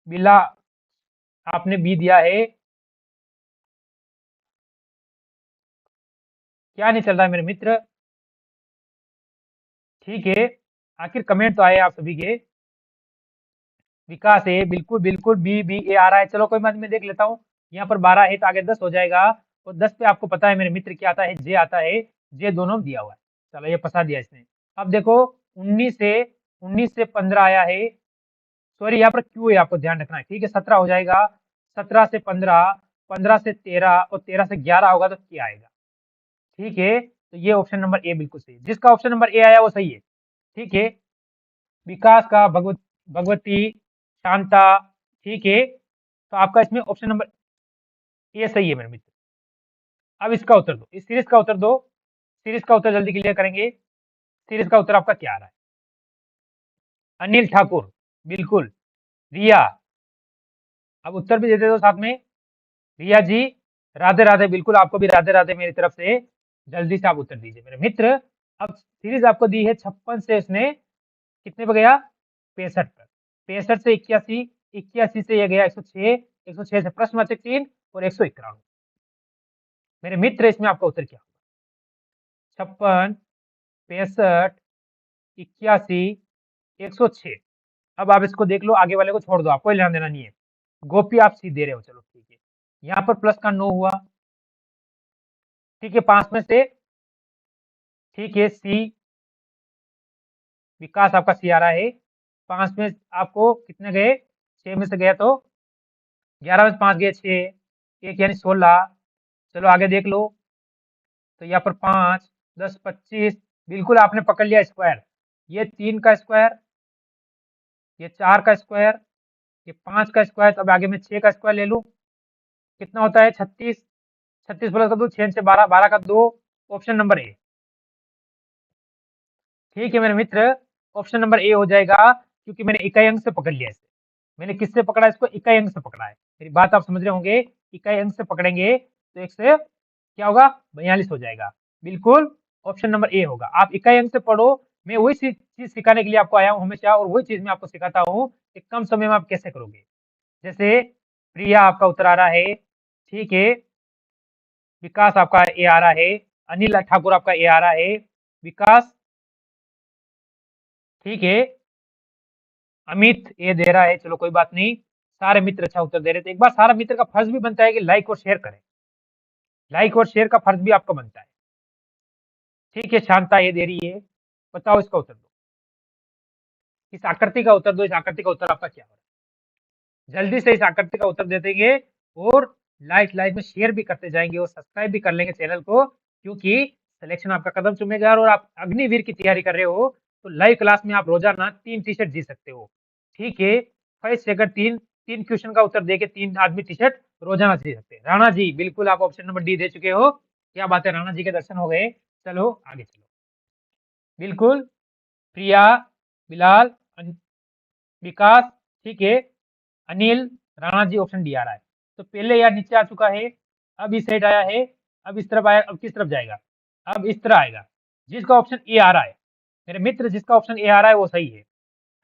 बिला आपने बी दिया है। क्या नहीं चल रहा है मेरे मित्र? ठीक है, आखिर कमेंट तो आए आप सभी के। विकास ए, बिल्कुल बिल्कुल, बी बी ए आ रहा है। चलो कोई बात नहीं, मैं देख लेता हूँ। यहाँ पर 12 है तो आगे 10 हो जाएगा, और 10 पे आपको पता है मेरे मित्र क्या आता है, जे आता है। जे दोनों दिया हुआ है। चलो ये फंसा दिया इसने। अब देखो 19 से 15 आया है। सॉरी यहाँ पर क्यू है, आपको ध्यान रखना है। ठीक है, 17 हो जाएगा। 17 से 15, 15 से 13 और 13 से 11 होगा तो क्या आएगा? ठीक है, तो ये ऑप्शन नंबर ए बिल्कुल सही है। जिसका ऑप्शन नंबर ए आया वो सही है। ठीक है, विकास का भगवती, शांता। ठीक है, तो आपका इसमें ऑप्शन नंबर ए सही है मेरे मित्र। अब इसका उत्तर दो, इस सीरीज का उत्तर दो। सीरीज का उत्तर जल्दी क्लियर करेंगे। सीरीज का उत्तर आपका क्या आ रहा है? अनिल ठाकुर, बिल्कुल। रिया, अब उत्तर भी दे दे दो साथ में। रिया जी, राधे राधे, बिल्कुल आपको भी राधे राधे मेरी तरफ से। जल्दी से आप उत्तर दीजिए मेरे मित्र। अब सीरीज आपको दी है 56 से इसने कितने पे गया? 65 पर। 65 से 81, 81 से ये गया 106, 106 से प्रश्नवाचक चिन्ह और 191। मेरे मित्र इसमें आपका उत्तर क्या होगा? 56, 65, 81, 106। अब आप इसको देख लो, आगे वाले को छोड़ दो, आपको ध्यान देना नहीं है। गोपी आप सी दे रहे हो, चलो ठीक है। यहाँ पर प्लस का 9 हुआ। ठीक है, 5 में से, ठीक है, सी। विकास आपका सी आ रहा है। 5 में आपको कितने गए? 6 में से गया तो 11 में से 5 गए 6, एक यानी 16। चलो आगे देख लो, तो यहाँ पर 5, 10, 25, बिल्कुल आपने पकड़ लिया स्क्वायर। ये 3 का स्क्वायर, ये 4 का स्क्वायर, ये 5 का स्क्वायर, अब आगे मैं 6 का स्क्वायर ले लूं, कितना होता है? 36। 36 प्लस कर दो, 6 से 12, 12 का 2। Option number A. ठीक है मेरे मित्र, ऑप्शन नंबर ए हो जाएगा, क्योंकि मैंने इकाई अंक से पकड़ लिया इसे। मैंने किससे पकड़ा इसको? इकाई अंक से पकड़ा है। मेरी बात आप समझ रहे होंगे। इकाई अंक से पकड़ेंगे तो एक से क्या होगा? 42 हो जाएगा। बिल्कुल ऑप्शन नंबर ए होगा। आप इकाई अंक से पढ़ो। मैं वही चीज सिखाने के लिए आपको आया हूँ हमेशा, और वही चीज मैं आपको सिखाता हूँ कि कम समय में आप कैसे करोगे। जैसे प्रिया आपका उत्तर आ रहा है। ठीक है, विकास आपका ए आ रहा है। अनिल ठाकुर आपका ए आ रहा है। विकास, ठीक है। अमित ए दे रहा है, चलो कोई बात नहीं। सारे मित्र अच्छा उत्तर दे रहे थे। एक बार सारा मित्र का फर्ज भी बनता है कि लाइक और शेयर करें। लाइक और शेयर का फर्ज भी आपका बनता है। ठीक है, शांता ये दे रही है। बताओ इसका उत्तर दो। इस आकृति का उत्तर दो। इस आकृति का उत्तर आपका क्या हो रहा है? जल्दी से इस आकृति का उत्तर दे देंगे, और लाइक लाइक में शेयर भी करते जाएंगे, और सब्सक्राइब भी कर लेंगे चैनल को, क्योंकि सिलेक्शन आपका कदम चूमेगा। और आप अग्निवीर की तैयारी कर रहे हो तो लाइव क्लास में आप रोजाना 3 टी शर्ट जीत सकते हो। ठीक है, फर्स्ट सेकंड 3, 3 क्वेश्चन का उत्तर देके 3 आदमी टी शर्ट रोजाना जीत सकते हैं। राणा जी, बिल्कुल आप ऑप्शन नंबर डी दे चुके हो। क्या बात है, राणा जी के दर्शन हो गए। चलो आगे चलो। बिल्कुल, प्रिया, बिलाल, विकास, ठीक है, अनिल, राणा जी, ऑप्शन डी आ रहा है। तो पहले यार नीचे आ चुका है, अब इस साइड आया है, अब इस तरफ आया, अब किस तरफ जाएगा? अब इस तरह आएगा। जिसका ऑप्शन ए आ रहा है मेरे मित्र, जिसका ऑप्शन ए आ रहा है वो सही है।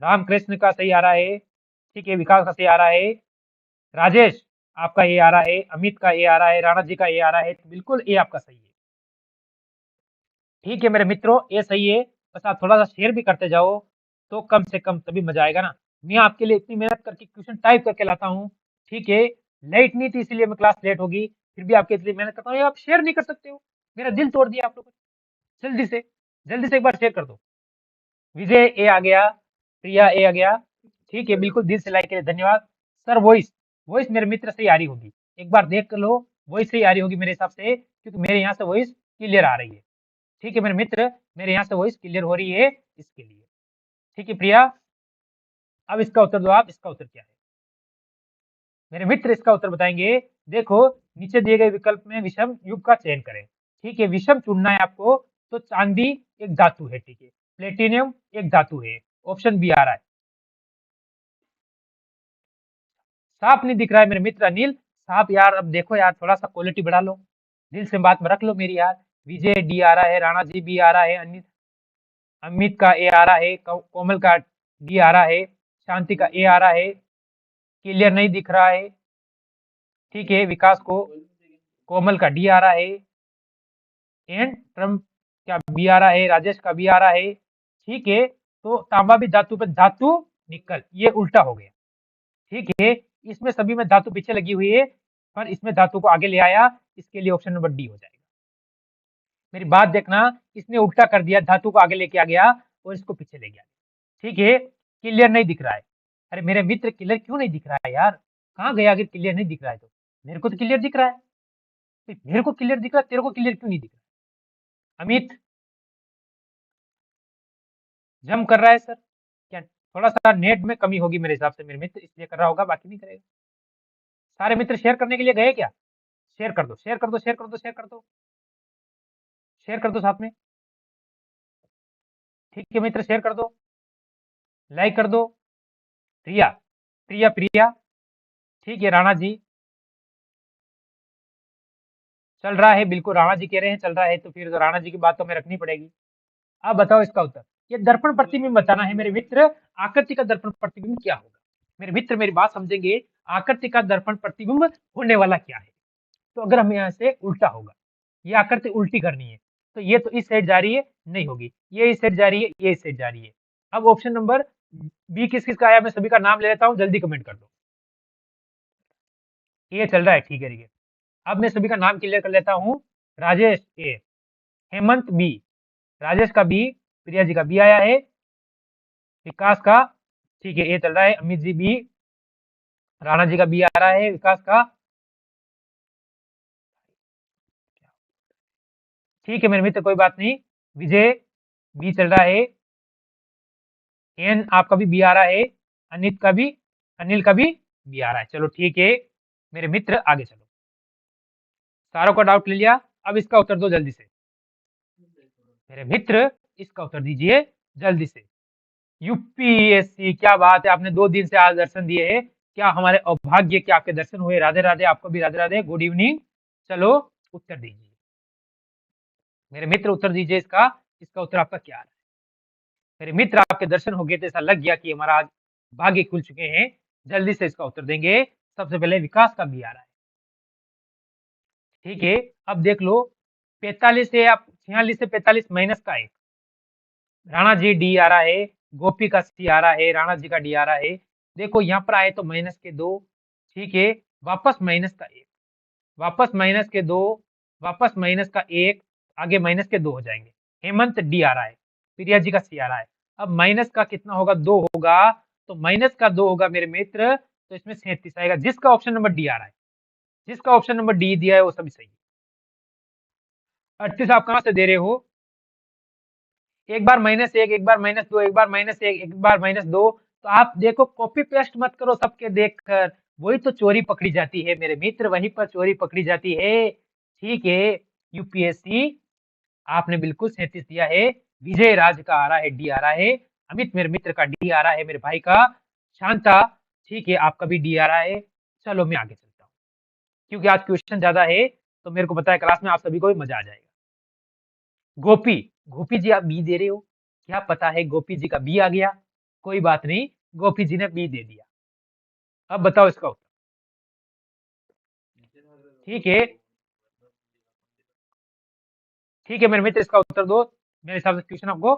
रामकृष्ण का सही आ रहा है। ठीक है, विकास का सही आ रहा है। राजेश आपका ए आ रहा है। अमित का ए आ रहा है। राणा जी का ए आ रहा है। तो बिल्कुल ए आपका सही है। ठीक है मेरे मित्रों, ये सही है। बस आप थोड़ा सा शेयर भी करते जाओ, तो कम से कम तभी मजा आएगा ना। मैं आपके लिए इतनी मेहनत करके क्वेश्चन टाइप करके लाता हूँ। ठीक है, लेट नहीं थी इसलिए मैं क्लास लेट होगी, फिर भी आपके लिए मेहनत करता हूँ। ये आप शेयर नहीं कर सकते हो, मेरा दिल तोड़ दिया आप लोगों ने। जल्दी से एक बार शेयर कर दो। विजय ए आ गया, प्रिया ए आ गया। ठीक है, बिल्कुल दिल से लाइक के लिए धन्यवाद। सर वॉइस, वॉइस मेरे मित्र से ही आ रही होगी, एक बार देख कर लो। वॉइस से ही आ रही होगी मेरे हिसाब से, क्योंकि मेरे यहाँ से वॉइस क्लियर आ रही है। ठीक है मेरे मित्र, मेरे यहाँ से वॉइस क्लियर हो रही है इसके लिए। ठीक है प्रिया, अब इसका उत्तर दो आप। इसका उत्तर क्या है मेरे मित्र? इसका उत्तर बताएंगे। देखो, नीचे दिए गए विकल्प में विषम युग का चयन करें। ठीक है, विषम चुनना है आपको। तो चांदी एक धातु है, ठीक है, प्लेटिनियम एक धातु है, ऑप्शन बी आ रहा है। सांप नहीं दिख रहा है मेरे मित्र अनिल। सांप यार, अब देखो यार, थोड़ा सा क्वालिटी बढ़ा लो, दिल से बात में रख लो मेरी यार। विजय डी आ रहा है, राणा जी बी आ रहा है, अनिल अमित का ए आ रहा है, कोमल का डी आ रहा है, शांति का ए आ रहा है, क्लियर नहीं दिख रहा है। ठीक है, विकास को कोमल का डी आ रहा है, एंड ट्रम्प क्या बी आ रहा है, राजेश का बी आ रहा है। ठीक है, तो तांबा भी धातु पे धातु निकल, ये उल्टा हो गया। ठीक है, इसमें सभी में धातु पीछे लगी हुई है, पर इसमें धातु को आगे ले आया, इसके लिए ऑप्शन नंबर डी हो जाएगा। मेरी बात देखना, इसने उल्टा कर दिया, धातु को आगे लेके आ गया और इसको पीछे ले गया। ठीक है, क्लियर नहीं दिख रहा है। अरे मेरे मित्र, क्लियर क्यों नहीं दिख रहा है यार? कहाँ गया अगर क्लियर नहीं दिख रहा है तो? मेरे को तो क्लियर दिख रहा है। मेरे को क्लियर दिख रहा है, तेरे को क्लियर क्यों नहीं दिख रहा? अमित जम कर रहा है सर क्या? थोड़ा सा नेट में कमी होगी मेरे हिसाब से मेरे मित्र, इसलिए कर रहा होगा, बाकी नहीं करेगा। सारे मित्र शेयर करने के लिए गए क्या? शेयर कर दो, शेयर कर दो, शेयर कर दो, शेयर कर दो, शेयर कर दो साथ में। ठीक है मित्र, शेयर कर दो, लाइक कर दो। प्रिया, प्रिया, प्रिया, ठीक है। राणा जी चल रहा है, बिल्कुल राणा जी कह रहे हैं चल रहा है, तो फिर राणा जी की बात तो हमें रखनी पड़ेगी। अब बताओ इसका उत्तर। ये दर्पण प्रतिबिंब बताना है मेरे मित्र, आकृति का दर्पण प्रतिबिंब क्या होगा। मेरे मित्र मेरी बात समझेंगे, आकृति का दर्पण प्रतिबिंब होने वाला क्या है। तो अगर हमें यहाँ से उल्टा होगा, ये आकृति उल्टी करनी है, तो ये तो इस साइड जा रही है, नहीं होगी, ये इस साइड जा रही है, ये इस साइड जा रही है। अब ऑप्शन नंबर बी किस किस का आया, मैं सभी का नाम ले लेता हूँ, जल्दी कमेंट कर दो। ये चल रहा है, ठीक है, ठीक है। अब मैं सभी का नाम क्लियर कर लेता हूँ। राजेश ए, हेमंत बी, राजेश का बी, प्रिया जी का बी आया है, विकास का, ठीक है, ए चल रहा है, अमित जी बी, राणा जी का बी आ रहा है, विकास का, ठीक है मेरे मित्र, कोई बात नहीं। विजय बी चल रहा है, एन आपका भी बी आ रहा है, अनित का भी, अनिल का भी बी आ रहा है। चलो ठीक है मेरे मित्र, आगे चलो। सारों का डाउट ले लिया, अब इसका उत्तर दो जल्दी से मेरे मित्र, इसका उत्तर दीजिए जल्दी से। यूपीएससी, क्या बात है, आपने 2 दिन से आज दर्शन दिए हैं, क्या हमारे अभाग्य के आपके दर्शन हुए। राधे राधे, आपको भी राधे राधे, गुड इवनिंग। चलो उत्तर दीजिए मेरे मित्र, उत्तर दीजिए इसका, इसका उत्तर आपका क्या है। मेरे मित्र आपके दर्शन हो गए तो ऐसा लग गया कि हमारा आज भाग्य खुल चुके हैं। जल्दी से इसका उत्तर देंगे। सबसे पहले विकास का भी आ रहा है, ठीक है। अब देख लो, 45 से आप 46 से 45 माइनस का 1, राणा जी डी आ रहा है, गोपी का सी आ रहा है, राणा जी का डी आ रहा है। देखो यहाँ पर आए तो माइनस के 2, ठीक है, वापस माइनस का 1, वापस माइनस के 2, वापस माइनस का 1, आगे माइनस के 2 हो जाएंगे। हेमंत डी आ रहा है, प्रिया जी का सी आ रहा है। अब माइनस का कितना होगा, 2 होगा, तो माइनस का 2 होगा मेरे मित्र, तो इसमें 37 आएगा। जिसका ऑप्शन नंबर डी आ रहा है, जिसका ऑप्शन नंबर डी दिया है वो सभी सही है। 38 आप कहां से दे रहे हो? एक बार -1, एक बार -2, एक बार -1, एक बार -2। तो आप देखो, कॉपी पेस्ट मत करो सबके देखकर, वही तो चोरी पकड़ी जाती है मेरे मित्र, वहीं पर चोरी पकड़ी जाती है। ठीक है, यूपीएससी आपने बिल्कुल 37 दिया है। विजय राज का आ रहा है, डी आ रहा है। अमित मेरे मित्र का डी आ रहा है, मेरे भाई का। शांता, ठीक है, आपका भी डी आ रहा है। चलो मैं आगे चलता हूँ, क्योंकि आज क्वेश्चन ज्यादा है, तो मेरे को पता है क्लास में आप सभी को भी मजा आ जाएगा। गोपी, गोपी जी आप बी दे रहे हो, क्या पता है गोपी जी का बी आ गया, कोई बात नहीं, गोपी जी ने बी दे दिया। अब बताओ इसका उत्तर। ठीक है, ठीक है मेरे मित्र, इसका उत्तर दो। मेरे हिसाब से क्वेश्चन आपको,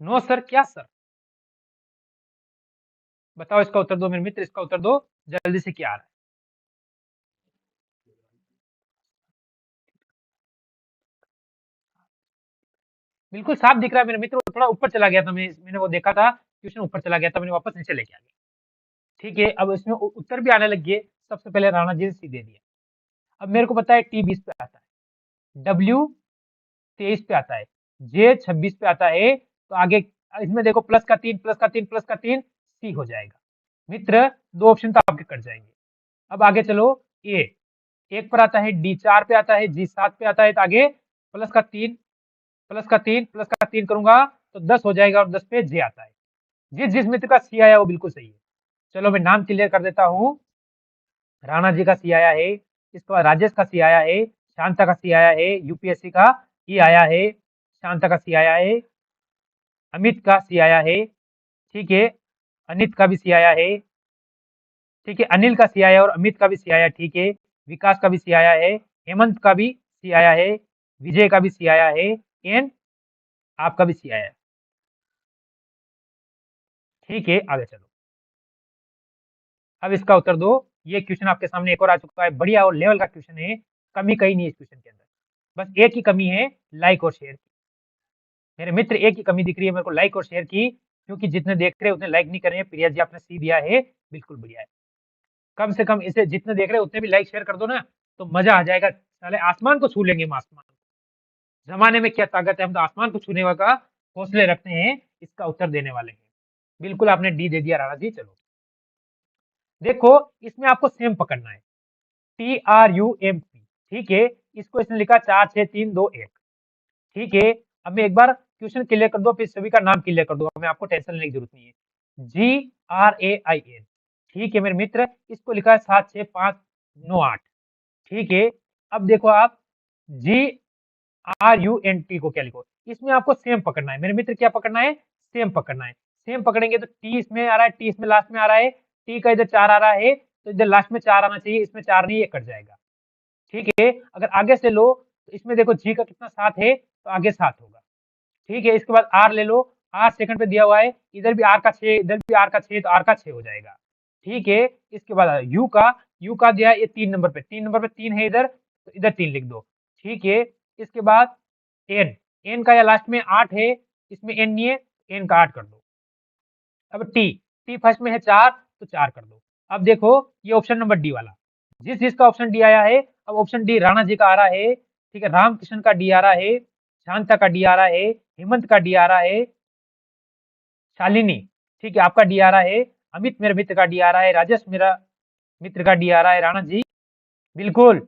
नो सर, क्या सर? बताओ इसका उत्तर दो मेरे मित्र, इसका उत्तर दो जल्दी से, क्या आ रहा है? बिल्कुल साफ दिख रहा है मेरे मित्र, थोड़ा ऊपर चला गया था, मैंने वो देखा था, क्वेश्चन ऊपर चला गया था, मैंने वापस नीचे लेके आ गया। ठीक है, अब इसमें उत्तर भी आने लग गए। सबसे पहले राणा जी ने सी दे दिया। अब मेरे को पता है टी 20 पे आता है, डब्ल्यू 23 पे आता है, जे 26 पे आता है, तो आगे इसमें देखो प्लस का 3, प्लस का 3, प्लस का 3, सी हो जाएगा। मित्र 2 ऑप्शन तो आपके कट जाएंगे। अब आगे चलो, ए 1 पर आता है, डी 4 पे आता है, जी 7 पे आता है, तो आगे प्लस का 3, प्लस का 3, प्लस का 3 करूंगा तो 10 हो जाएगा, और 10 पे जे आता है। जिस जिस मित्र का सी आया वो बिल्कुल सही है। चलो मैं नाम क्लियर कर देता हूँ। राणा जी का सी आया है, इसके बाद राजेश का सी आया है, शांता का सी आया है, यूपीएससी का ई आया है, शांता का सी आया है, अमित का सी आया है, ठीक है, अनित का भी सी आया है, ठीक है, अनिल का सी आया और अमित का भी सी आया, ठीक है, विकास का भी सी आया है, हेमंत का भी सी आया है, विजय का भी सी आया है, एंड आपका भी सी आया है। ठीक है, आगे चलो। अब इसका उत्तर दो। ये क्वेश्चन आपके सामने एक और आ चुका है, बढ़िया और लेवल का क्वेश्चन है, कमी कहीं नहीं है इस क्वेश्चन के अंदर, बस एक ही कमी है, लाइक और शेयर की। मेरे मित्र, एक ही कमी दिख रही है मेरे को, लाइक और शेयर की, क्योंकि जितने देख रहे हैं उतने लाइक नहीं कर रहे हैं। प्रिया जी आपने सी दिया है, बिल्कुल बढ़िया है। कम से कम इसे जितने देख रहे हैं उतने भी लाइक शेयर कर दो ना, तो मजा आ जाएगा। साले आसमान को छू लेंगे हम, आसमान को। जमाने में क्या ताकत है, हम तो आसमान को छूने का हौसले रखते हैं। इसका उत्तर देने वाले हैं, बिल्कुल आपने डी दे दिया राणा जी। चलो देखो, इसमें आपको सेम पकड़ना है, TRUMP, ठीक है। इसको इसने लिखा 4 6 3 2 1, ठीक है। अब मैं एक बार क्वेश्चन क्लियर कर दो, फिर सभी का नाम क्लियर कर दो, हमें आपको टेंशन लेने की जरूरत नहीं है। GRAIN, ठीक है मेरे मित्र, इसको लिखा है 7 6 5 9 8, ठीक है। अब देखो आप GRUNT को क्या लिखो, इसमें आपको सेम पकड़ना है मेरे मित्र। क्या पकड़ना है? सेम पकड़ना है। सेम पकड़ेंगे तो टी इसमें आ रहा है, टी इसमें लास्ट में आ रहा है, टी का इधर 4 आ रहा है, तो इधर लास्ट में 4 आना चाहिए, इसमें 4 नहीं, ये कट जाएगा, ठीक है। अगर आगे से लो तो इसमें देखो जी का कितना 7 है, तो आगे 7 होगा, ठीक है। इसके बाद आर ले लो, आर सेकंड पे दिया हुआ है, इधर भी आर का 6, इधर भी आर का 6, तो आर का 6 हो जाएगा, ठीक है। इसके बाद यू का दिया है ये 3 नंबर पे, 3 नंबर पे 3 है इधर, तो इधर 3 लिख दो, ठीक है। इसके बाद एन, एन का या लास्ट में 8 है, इसमें एन नहीं है, एन का 8 कर दो। अब टी, टी फर्स्ट में है 4, तो 4 कर दो। अब देखो ये ऑप्शन नंबर डी वाला, जिस जिसका ऑप्शन डी आया है, अब ऑप्शन डी राणा जी का आ रहा है, ठीक है, रामकृष्ण का डी आ रहा है, शांता का डी आ रहा है, हेमंत का डी आ रहा है, शालिनी, ठीक है, आपका डी आ रहा है, अमित मेरे मित्र का डी आ रहा है, राजेश मेरा मित्र का डी आ रहा है, राणा जी बिल्कुल,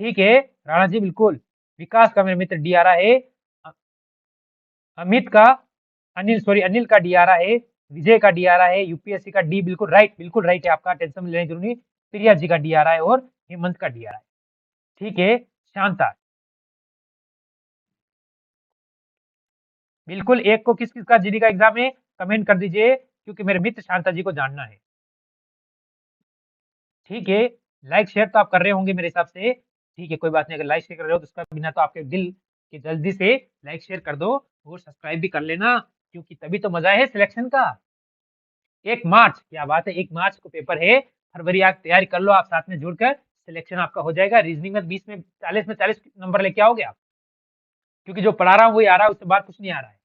ठीक है, राणा जी बिल्कुल, विकास का मेरे मित्र डी आ रहा है, अ- अमित का, अनिल का डी आ रहा है, विजय का डी आ रहा है, यूपीएससी का डी बिल्कुल राइट है आपका, टेंशन लेने की जरूरत नहीं। प्रिया जी का डी आ रहा है और हेमंत का डी आ रहा है, ठीक है। शांता, बिल्कुल, एक को किस किस का जीडी का एग्जाम है, कमेंट कर दीजिए, क्योंकि मेरे मित्र शांता जी को जानना है, ठीक है। लाइक शेयर तो आप कर रहे होंगे मेरे हिसाब से, ठीक है, कोई बात नहीं। अगर लाइक शेयर कर रहे हो तो उसका बिना तो आपके दिल की जल्दी से लाइक शेयर कर दो और सब्सक्राइब भी कर लेना, क्योंकि तभी तो मजा है सिलेक्शन का। 1 मार्च, क्या बात है, 1 मार्च को पेपर है, फरवरी आप तैयारी कर लो, आप साथ में जुड़कर सिलेक्शन आपका हो जाएगा। रीजनिंग में 20 में 40 नंबर लेके आओगे आप, क्योंकि जो पढ़ा रहा हूँ वही आ रहा है, उससे बात कुछ नहीं आ रहा है।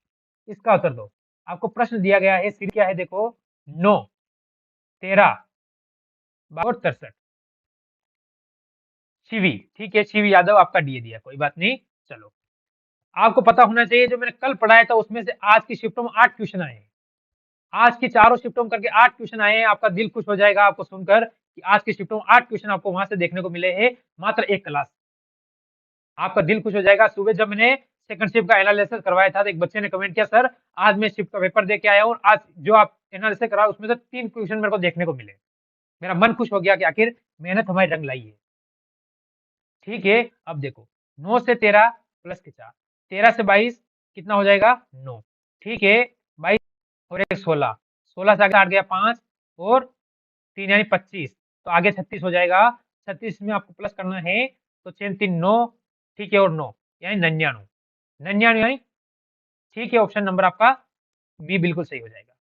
इसका उत्तर दो। आपको प्रश्न दिया गया है, सीट क्या है देखो, 9 13 और 63, शिवी, ठीक है, शिवी यादव आपका डीए दिया, कोई बात नहीं। चलो, आपको पता होना चाहिए, जो मैंने कल पढ़ाया था उसमें से आज की शिफ्टों में 8 क्वेश्चन आए हैं। आज की चारों शिफ्टों में करके 8 क्वेश्चन आए हैं, आपका दिल खुश हो जाएगा आपको सुनकर कि आज की शिफ्टों में 8 क्वेश्चन आपको वहां से देखने को मिले हैं, मात्र एक क्लास। आपका दिल खुश हो जाएगा। सुबह जब मैंने सेकंड शिफ्ट का एनालिसिस करवाया था, तो एक बच्चे ने कमेंट किया, सर आज मैं शिफ्ट का पेपर दे के आया हूँ, आज जो आप एनालिसिस करा उसमें से 3 क्वेश्चन मेरे को देखने को मिले। मेरा मन खुश हो गया कि आखिर मेहनत हमारी रंग लाई है, ठीक है। अब देखो, 9 से 13 प्लस के 4, 13 से 22 कितना हो जाएगा, 9, ठीक है, 22 और एक 16, 16 से आगे 8 गया 5 और 3 यानी 25, तो आगे 36 हो जाएगा। 36 में आपको प्लस करना है, तो 6 3 9, ठीक है, और 9 यानी 99, 99 यानी, ठीक है, ऑप्शन नंबर आपका बी बिल्कुल सही हो जाएगा।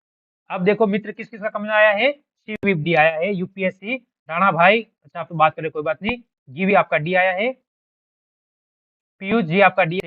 अब देखो मित्र, किस किस का कमेंट आया है, डी आया है, यूपीएससी राणा भाई, अच्छा आप तो बात करें कोई बात नहीं, जी भी आपका डी आया है, पीयूष जी आपका डी